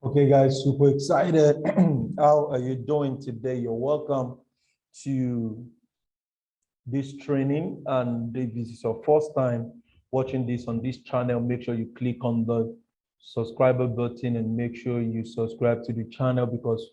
Okay, guys, super excited. How are you doing today? You're welcome to this training. And if this is your first time watching this on this channel, make sure you click on the subscriber button and make sure you subscribe to the channel because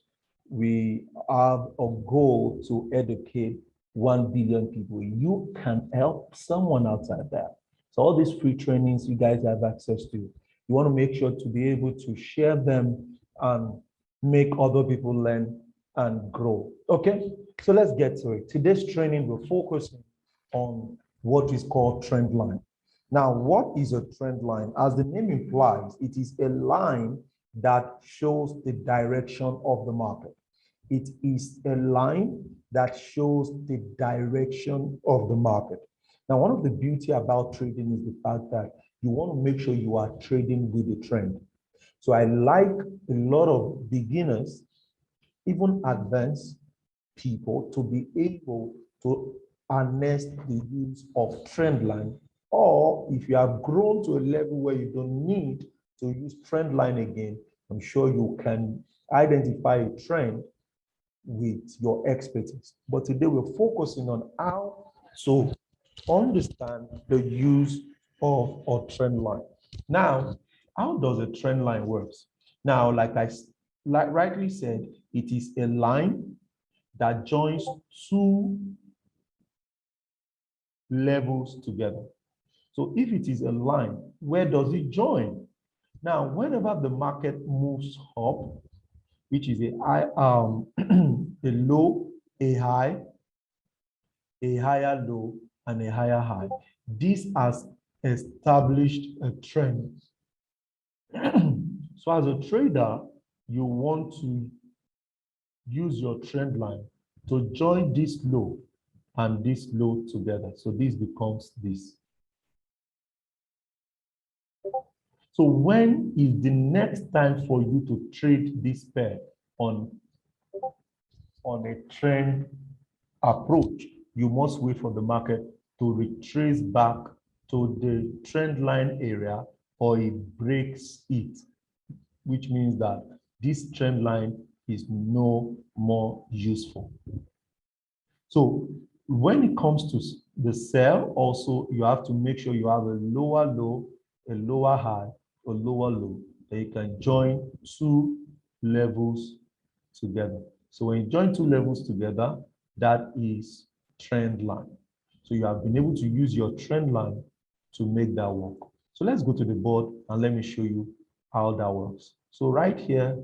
we have a goal to educate 1 billion people. You can help someone outside there. So all these free trainings you guys have access to, you want to make sure to be able to share them and make other people learn and grow. Okay, so let's get to it. Today's training will focus on what is called trend line. Now, what is a trend line? As the name implies, it is a line that shows the direction of the market. It is a line that shows the direction of the market. Now, one of the beauty about trading is the fact that you want to make sure you are trading with the trend. So I like a lot of beginners, even advanced people, to be able to harness the use of trend line, or if you have grown to a level where you don't need to use trend line again, I'm sure you can identify a trend with your expertise. But today we're focusing on how to understand the use of a trend line. Now, how does a trend line works? Now, like rightly said, it is a line that joins two levels together. So if it is a line, where does it join? Now, whenever the market moves up, which is a high, a low, a high, a higher low, and a higher high, this has established a trend. So as a trader, you want to use your trend line to join this low and this low together. So this becomes this. So when is the next time for you to trade this pair on a trend approach? You must wait for the market to retrace back to the trend line area or it breaks it, which means that this trend line is no more useful. So when it comes to the sell, also you have to make sure you have a lower low, a lower high, a lower low, that you can join two levels together. So when you join two levels together, that is trend line. So you have been able to use your trend line to make that work. So let's go to the board and let me show you how that works. So right here,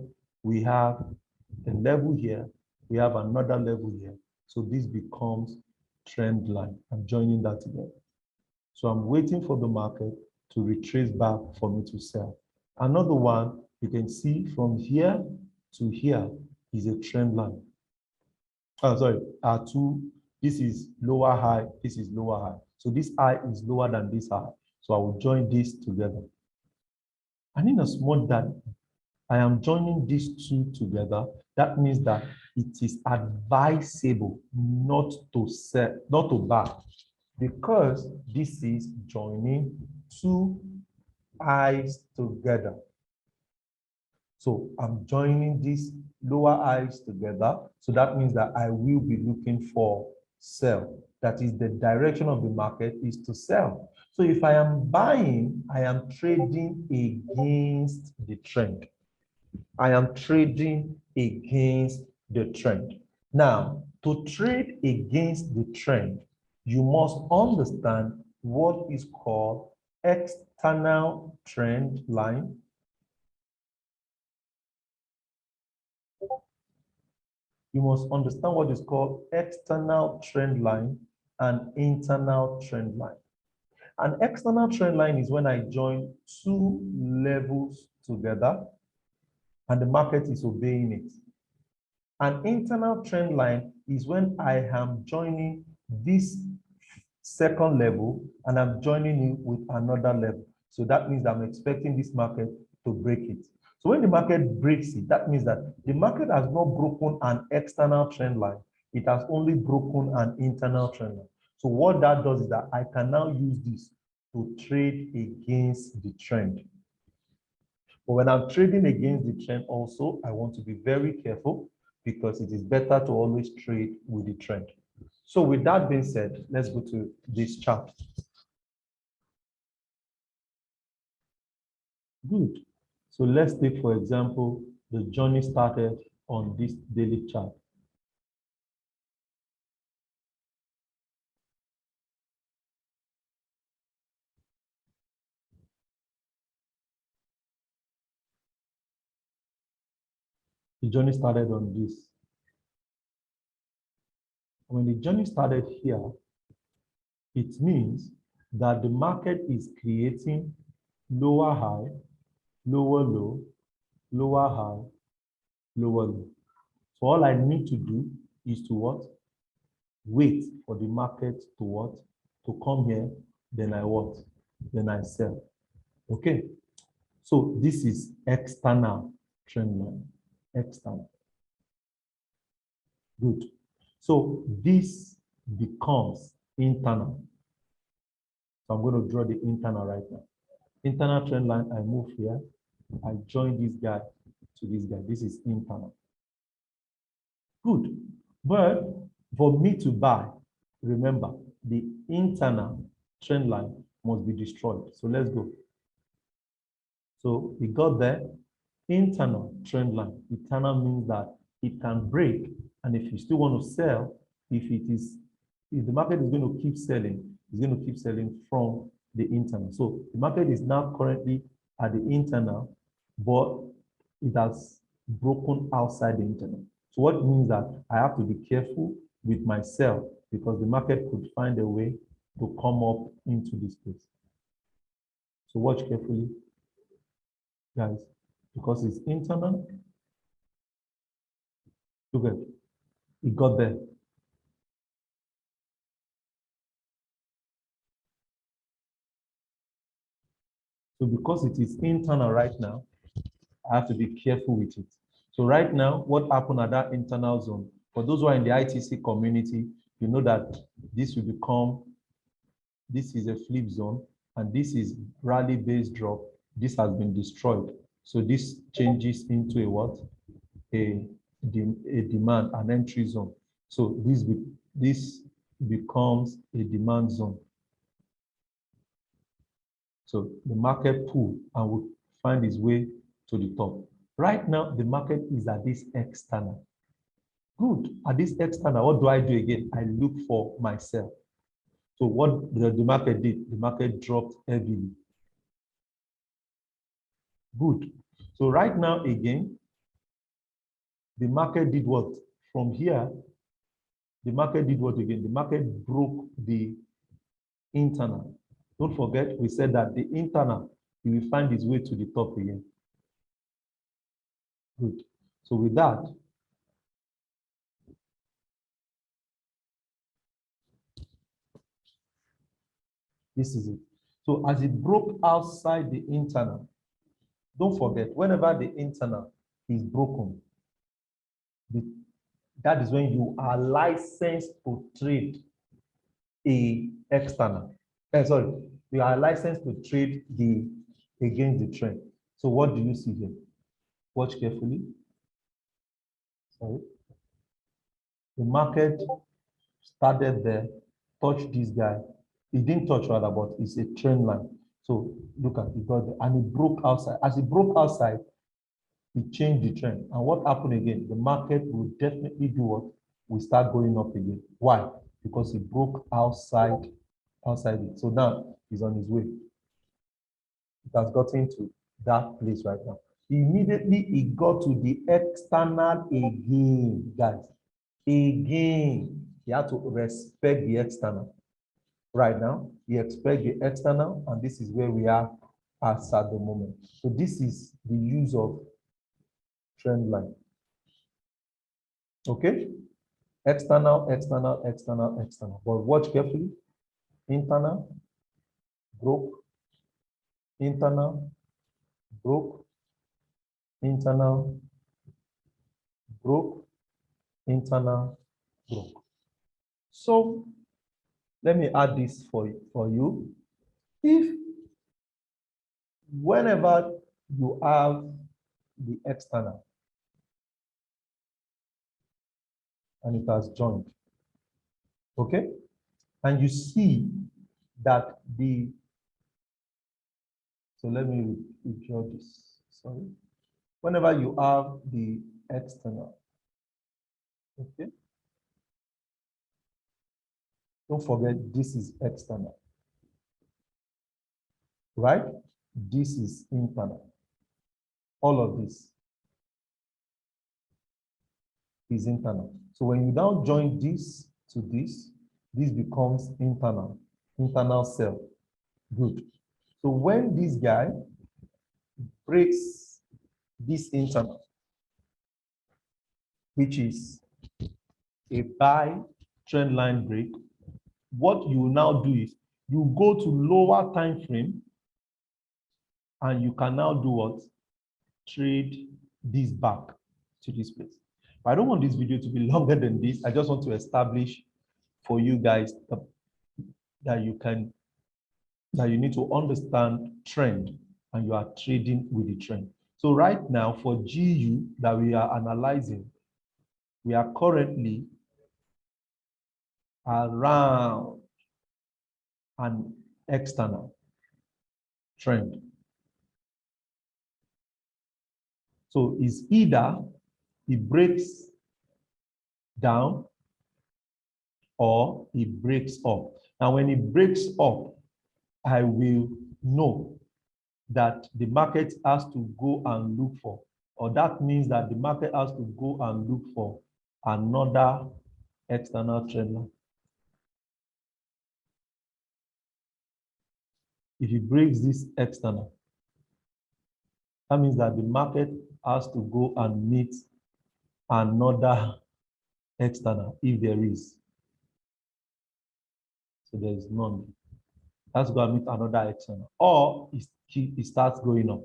we have a level here, we have another level here. So this becomes trend line. I'm joining that together. So I'm waiting for the market to retrace back for me to sell. Another one, you can see from here to here is a trend line. Oh, sorry, this is lower high, this is lower high. So this high is lower than this high. So I will join this together. And in as much that I am joining these two together, that means that it is advisable not to sell, not to buy, because this is joining two highs together. So I'm joining these lower highs together. So that means that I will be looking for sell. That is the direction of the market is to sell. So if I am buying, I am trading against the trend. I am trading against the trend. Now, to trade against the trend, you must understand what is called external trend line. You must understand what is called external trend line and internal trend line. An external trend line is when I join two levels together and the market is obeying it. An internal trend line is when I am joining this second level and I'm joining it with another level. So that means I'm expecting this market to break it. So when the market breaks it, that means that the market has not broken an external trend line. It has only broken an internal trend line. So what that does is that I can now use this to trade against the trend. But when I'm trading against the trend also, I want to be very careful because it is better to always trade with the trend. So with that being said, let's go to this chart. Good. So let's take, for example, the journey started on this daily chart. The journey started on this. When the journey started here, it means that the market is creating lower high, lower low, lower high, lower low. So all I need to do is to what? Wait for the market to what? To come here, then I what? Then I sell. Okay. So this is external trend line. External. Good. So this becomes internal. So I'm going to draw the internal right now. Internal trend line, I move here. I join this guy to this guy. This is internal. Good. But for me to buy, remember, the internal trend line must be destroyed. So let's go. So we got there. Internal trend line. Internal means that it can break. And if you still want to sell, if the market is going to keep selling, it's going to keep selling from the internal. So the market is now currently at the internal, but it has broken outside the internal. So what means that I have to be careful with my sell because the market could find a way to come up into this place. So watch carefully, guys, because it's internal. Look at it. It got there. So because it is internal right now, I have to be careful with it. So right now, what happened at that internal zone? For those who are in the ITC community, you know that this will become, this is a flip zone, and this is rally-based drop. This has been destroyed. So this changes into a what? A demand, an entry zone. So this becomes a demand zone. So the market pull and will find its way to the top. Right now, the market is at this external. Good. At this external, what do I do again? I look for myself. So what the market did, the market dropped heavily. Good. So right now, again, the market did what? From here, the market did what again? The market broke the internal. Don't forget, we said that the internal, it will find its way to the top again. Good. So with that, this is it. So as it broke outside the internal, don't forget, whenever the internal is broken, that is when you are licensed to trade a external. Sorry, you are licensed to trade against the trend. So what do you see here? Watch carefully. Sorry. The market started there, touched this guy. It didn't touch rather, but it's a trend line. So look at it, got there, and it broke outside. As it broke outside, it changed the trend. And what happened again? The market will definitely do what? We start going up again. Why? Because it broke outside it. So now he's on his way. It has gotten to that place right now. Immediately it got to the external again, guys. Again, you have to respect the external. Right now, you expect the external, and this is where we are at the moment. So this is the use of trend line. Okay? External, external, external, external. But watch carefully. Internal, broke, internal, broke, internal, broke, internal, broke. So let me add this for you. If whenever you have the external, and it has joined. Okay? And you see that so let me withdraw this, sorry. Whenever you have the external, okay? Don't forget, this is external, right? This is internal. All of this is internal. So when you now join this to this becomes internal cell. Good. So when this guy breaks this internal, which is a buy trend line break, what you now do is you go to lower time frame and you can now do what? Trade this back to this place. But I don't want this video to be longer than this. I just want to establish for you guys that you need to understand trend and you are trading with the trend. So right now for GU that we are analyzing, we are currently around an external trend. So it's either it breaks down or it breaks up. Now, when it breaks up, I will know that the market has to go and look for, or that means that the market has to go and look for another external trend line. If it breaks this external, that means that the market has to go and meet another external, if there is. So there is none. That's going to meet another external, or it starts going up.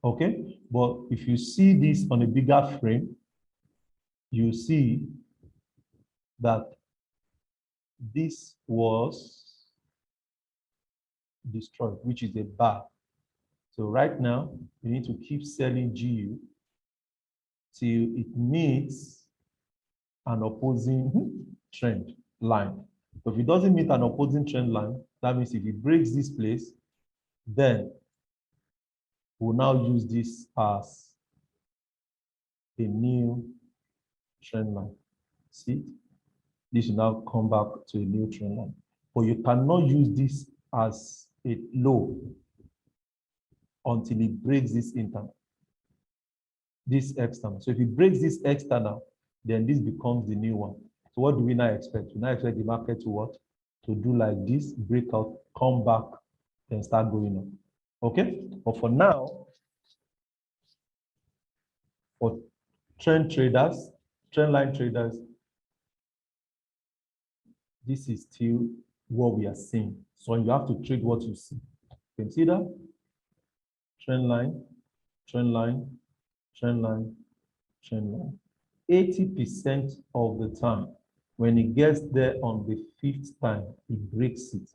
Okay, but if you see this on a bigger frame, you see that this was destroyed, which is a bar. So right now, you need to keep selling GU till it meets an opposing trend line. So if it doesn't meet an opposing trend line, that means if it breaks this place, then we'll now use this as a new trend line. See, this will now come back to a new trend line. But you cannot use this as a low until it breaks this internal, this external. So if it breaks this external, then this becomes the new one. So what do we now expect? We now expect the market to what? To do like this, break out, come back, and start going up. Okay? But for now, for trend traders, trend line traders, this is still what we are seeing. So you have to trade what you see. Consider trend line, trend line, trend line, trend line. 80% of the time, when it gets there on the 5th time, it breaks it.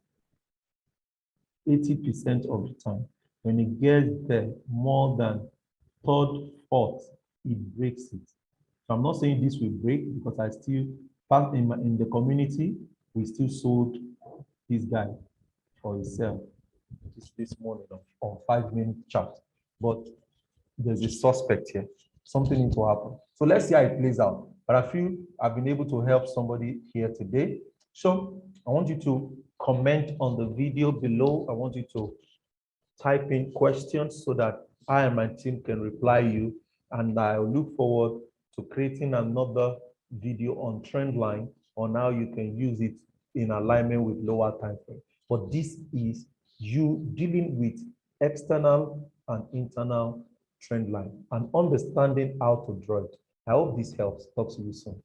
80% of the time, when it gets there more than 3rd, 4th, it breaks it. So I'm not saying this will break because I still, back in the community, we still sold this guy for himself this morning on 5-minute chart. But there's a suspect here. Something needs to happen. So let's see how it plays out. But I feel I've been able to help somebody here today. So I want you to comment on the video below. I want you to type in questions so that I and my team can reply you. And I look forward to creating another video on trend line on how you can use it in alignment with lower time frame. But this is you dealing with external and internal trend line and understanding how to draw it. I hope this helps. Talk to you soon.